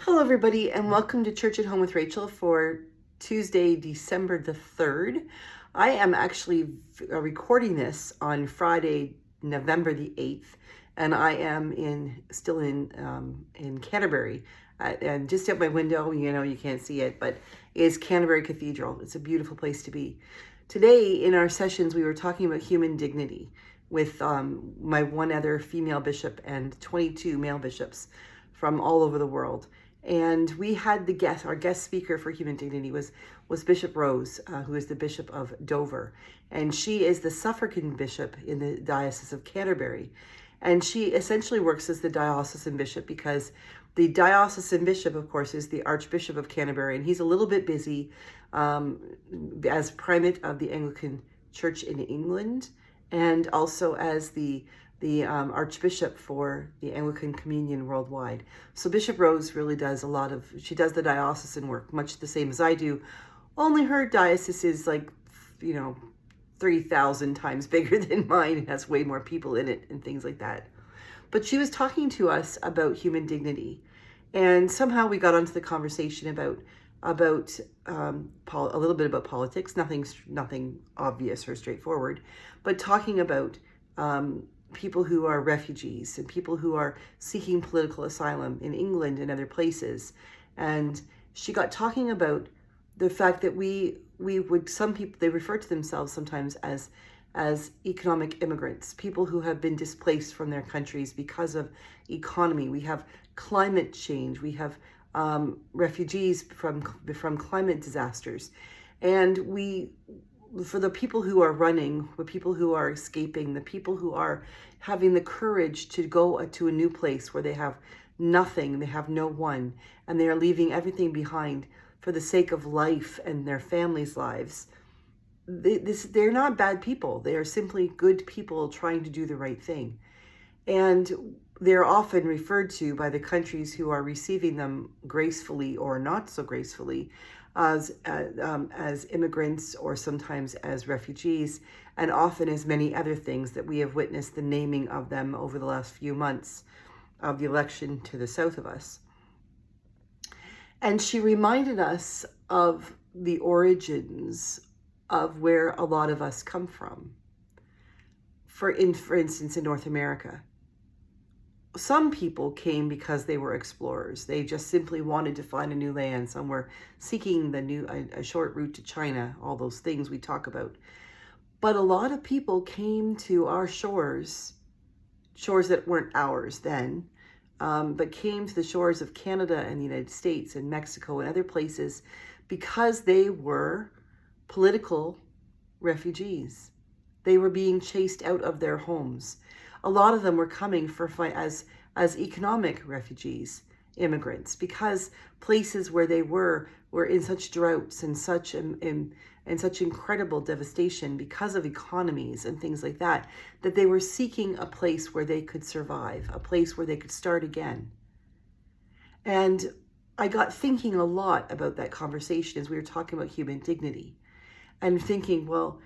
Hello, everybody, and welcome to Church at Home with Rachel for Tuesday, December the 3rd. I am actually recording this on Friday, November the 8th, and I am still in Canterbury. And just out my window, you can't see it, but is Canterbury Cathedral. It's a beautiful place to be. Today, in our sessions, we were talking about human dignity with my one other female bishop and 22 male bishops from all over the world. And we had our guest speaker for human dignity was Bishop Rose, who is the Bishop of Dover. And she is the suffragan bishop in the Diocese of Canterbury. And she essentially works as the diocesan bishop because the diocesan bishop, of course, is the Archbishop of Canterbury. And he's a little bit busy as primate of the Anglican Church in England, and also as the Archbishop for the Anglican Communion worldwide. So Bishop Rose really does she does the diocesan work, much the same as I do, only her diocese is 3,000 times bigger than mine. It has way more people in it and things like that. But she was talking to us about human dignity, and somehow we got onto the conversation about a little bit about politics, nothing obvious or straightforward, but talking about people who are refugees and people who are seeking political asylum in England and other places. And she got talking about the fact that some people, they refer to themselves sometimes as economic immigrants, people who have been displaced from their countries because of economy. We have climate change. We have refugees from climate disasters. And for the people who are running, the people who are escaping, the people who are having the courage to go to a new place where they have nothing, they have no one, and they are leaving everything behind for the sake of life and their families' lives, they're not bad people. They are simply good people trying to do the right thing. And they're often referred to by the countries who are receiving them gracefully or not so gracefully as immigrants, or sometimes as refugees, and often as many other things that we have witnessed the naming of them over the last few months of the election to the south of us. And she reminded us of the origins of where a lot of us come from. For instance, in North America, some people came because they were explorers. They just simply wanted to find a new land. Some were seeking a short route to China, all those things we talk about. But a lot of people came to our shores that weren't ours then, but came to the shores of Canada and the United States and Mexico and other places because they were political refugees. They were being chased out of their homes. A lot of them were coming as economic refugees, immigrants, because places where they were in such droughts and such incredible devastation because of economies and things like that they were seeking a place where they could survive, a place where they could start again. And I got thinking a lot about that conversation as we were talking about human dignity, and thinking, well,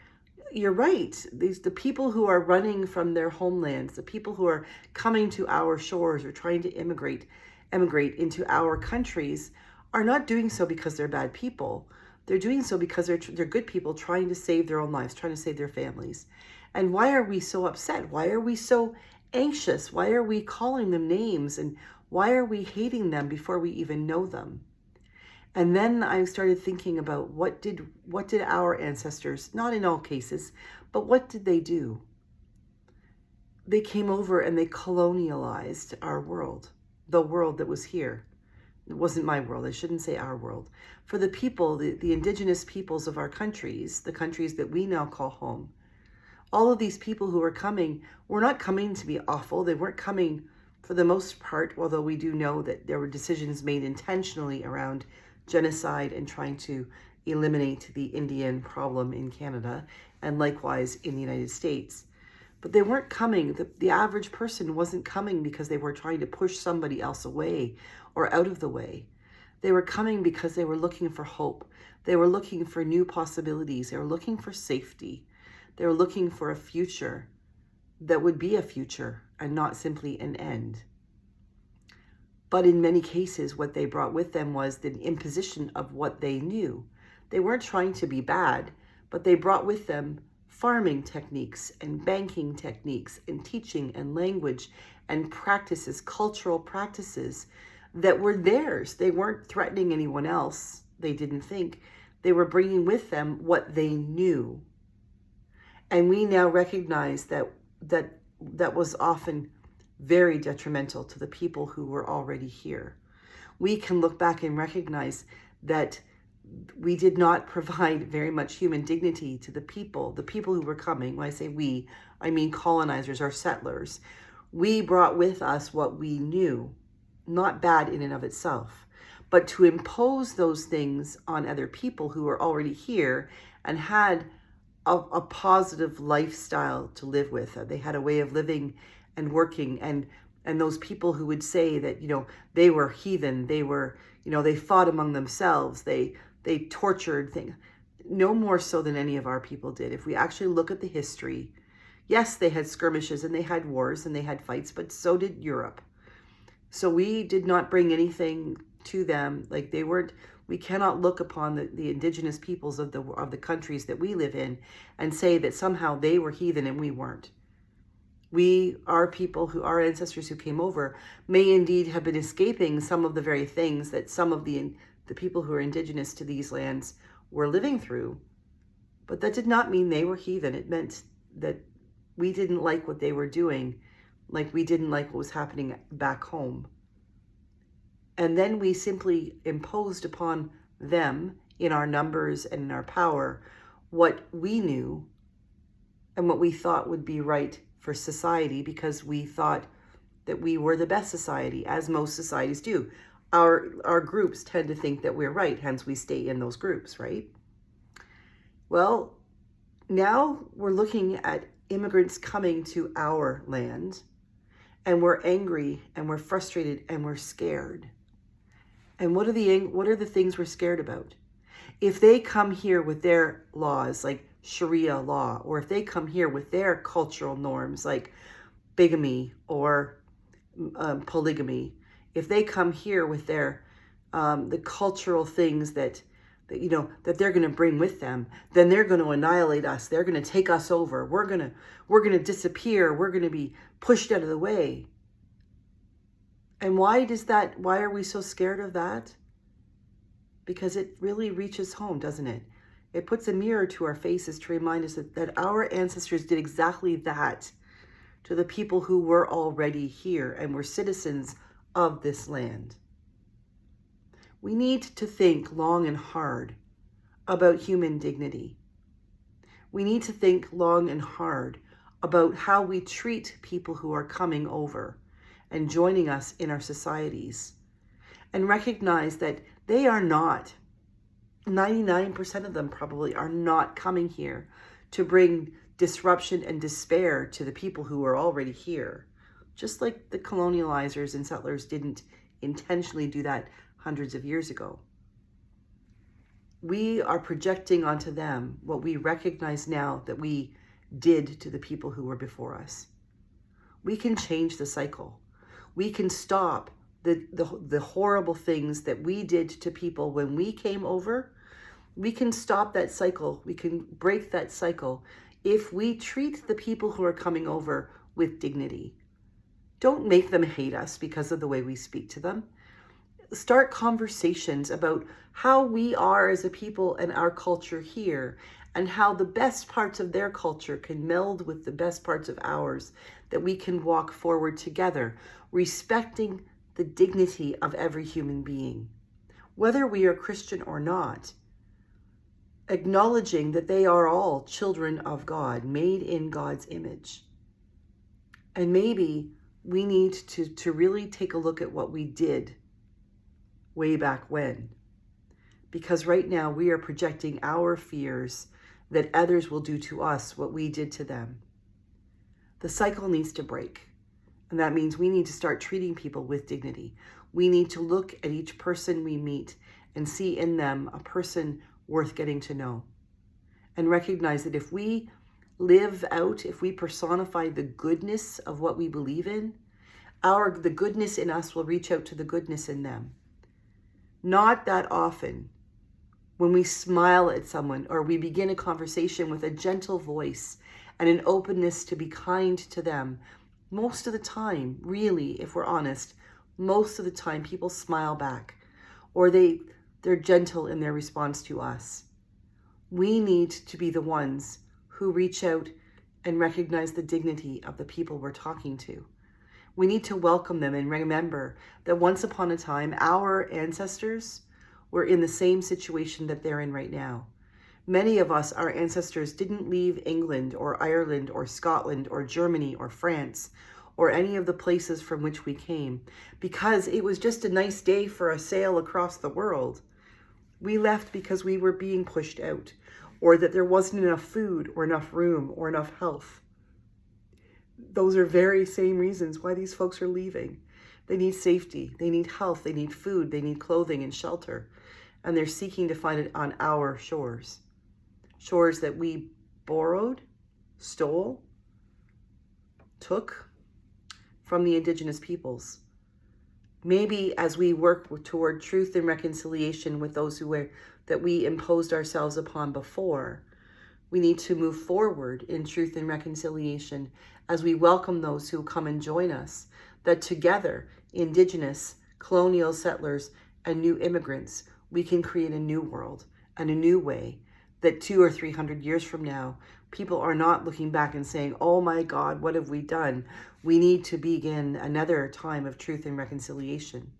you're right. The people who are running from their homelands, the people who are coming to our shores or trying to emigrate into our countries, are not doing so because they're bad people. They're doing so because they're good people trying to save their own lives, trying to save their families. And why are we so upset? Why are we so anxious? Why are we calling them names? And why are we hating them before we even know them? And then I started thinking about what did our ancestors, not in all cases, but what did they do? They came over and they colonialized our world, the world that was here. It wasn't my world. I shouldn't say our world. For the people, the indigenous peoples of our countries, the countries that we now call home, all of these people who were coming were not coming to be awful. They weren't coming for the most part, although we do know that there were decisions made intentionally around genocide and trying to eliminate the Indian problem in Canada, and likewise in the United States. But they weren't coming, the average person wasn't coming because they were trying to push somebody else away or out of the way. They were coming because they were looking for hope. They were looking for new possibilities. They were looking for safety. They were looking for a future that would be a future and not simply an end. But in many cases, what they brought with them was the imposition of what they knew. They weren't trying to be bad, but they brought with them farming techniques and banking techniques and teaching and language and practices, cultural practices that were theirs. They weren't threatening anyone else. They didn't think. They were bringing with them what they knew. And we now recognize that was often very detrimental to the people who were already here. We can look back and recognize that we did not provide very much human dignity to the people who were coming. When I say we, I mean colonizers or settlers. We brought with us what we knew, not bad in and of itself, but to impose those things on other people who were already here and had a positive lifestyle to live with. They had a way of living and working, and those people who would say that, they were heathen, they were, they fought among themselves, they tortured things, no more so than any of our people did. If we actually look at the history, yes, they had skirmishes and they had wars and they had fights, but so did Europe. So we did not bring anything to them. Like they weren't. We cannot look upon the indigenous peoples of the countries that we live in and say that somehow they were heathen and we weren't. Our ancestors who came over may indeed have been escaping some of the very things that some of the people who are indigenous to these lands were living through. But that did not mean they were heathen. It meant that we didn't like what they were doing, like we didn't like what was happening back home. And then we simply imposed upon them, in our numbers and in our power, what we knew and what we thought would be right for society, because we thought that we were the best society, as most societies do. Our groups tend to think that we're right, hence we stay in those groups, right? Well, now we're looking at immigrants coming to our land, and we're angry and we're frustrated and we're scared. And what are the things we're scared about? If they come here with their laws, like Sharia law, or if they come here with their cultural norms, like bigamy or polygamy, if they come here with their the cultural things that they're going to bring with them, then they're going to annihilate us. They're going to take us over. We're going to disappear. We're going to be pushed out of the way. And why are we so scared of that? Because it really reaches home, doesn't it? It puts a mirror to our faces to remind us that our ancestors did exactly that to the people who were already here and were citizens of this land. We need to think long and hard about human dignity. We need to think long and hard about how we treat people who are coming over and joining us in our societies, and recognize that they are not, 99% of them probably are not coming here to bring disruption and despair to the people who are already here. Just like the colonializers and settlers didn't intentionally do that hundreds of years ago. We are projecting onto them what we recognize now that we did to the people who were before us. We can change the cycle. We can stop the horrible things that we did to people when we came over. We can stop that cycle. We can break that cycle if we treat the people who are coming over with dignity. Don't make them hate us because of the way we speak to them. Start conversations about how we are as a people and our culture here, and how the best parts of their culture can meld with the best parts of ours, that we can walk forward together, respecting the dignity of every human being, whether we are Christian or not, acknowledging that they are all children of God, made in God's image. And maybe we need to really take a look at what we did way back when, because right now we are projecting our fears that others will do to us what we did to them. The cycle needs to break. And that means we need to start treating people with dignity. We need to look at each person we meet and see in them a person worth getting to know. And recognize that if we live out, if we personify the goodness of what we believe in, The goodness in us will reach out to the goodness in them. Not that often, when we smile at someone or we begin a conversation with a gentle voice and an openness to be kind to them, most of the time, really, if we're honest, most of the time people smile back, or they're gentle in their response to us. We need to be the ones who reach out and recognize the dignity of the people we're talking to. We need to welcome them and remember that once upon a time, our ancestors were in the same situation that they're in right now. Many of us, our ancestors, didn't leave England or Ireland or Scotland or Germany or France or any of the places from which we came because it was just a nice day for a sail across the world. We left because we were being pushed out, or that there wasn't enough food or enough room or enough health. Those are very same reasons why these folks are leaving. They need safety, they need health, they need food, they need clothing and shelter. And they're seeking to find it on our shores. Shores that we borrowed, stole, took from the indigenous peoples. Maybe as we work toward truth and reconciliation with those that we imposed ourselves upon before, we need to move forward in truth and reconciliation as we welcome those who come and join us, that together, indigenous, colonial settlers, and new immigrants, we can create a new world and a new way that 200 or 300 years from now, people are not looking back and saying, oh my God, what have we done? We need to begin another time of truth and reconciliation.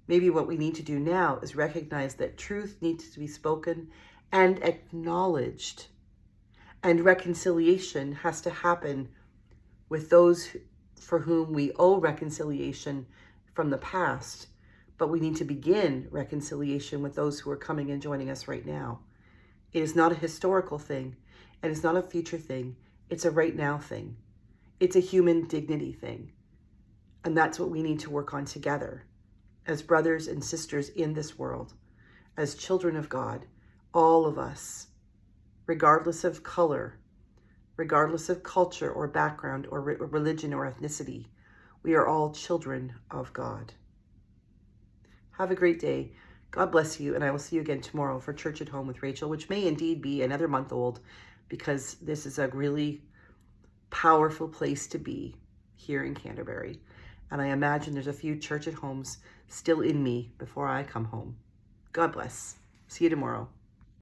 Maybe what we need to do now is recognize that truth needs to be spoken and acknowledged. And reconciliation has to happen with those for whom we owe reconciliation from the past. But we need to begin reconciliation with those who are coming and joining us right now. It is not a historical thing, and it's not a future thing. It's a right now thing. It's a human dignity thing. And that's what we need to work on together as brothers and sisters in this world, as children of God, all of us, regardless of color, regardless of culture or background or religion or ethnicity. We are all children of God. Have a great day. God bless you, and I will see you again tomorrow for Church at Home with Rachel, which may indeed be another month old because this is a really powerful place to be here in Canterbury. And I imagine there's a few Church at Homes still in me before I come home. God bless. See you tomorrow.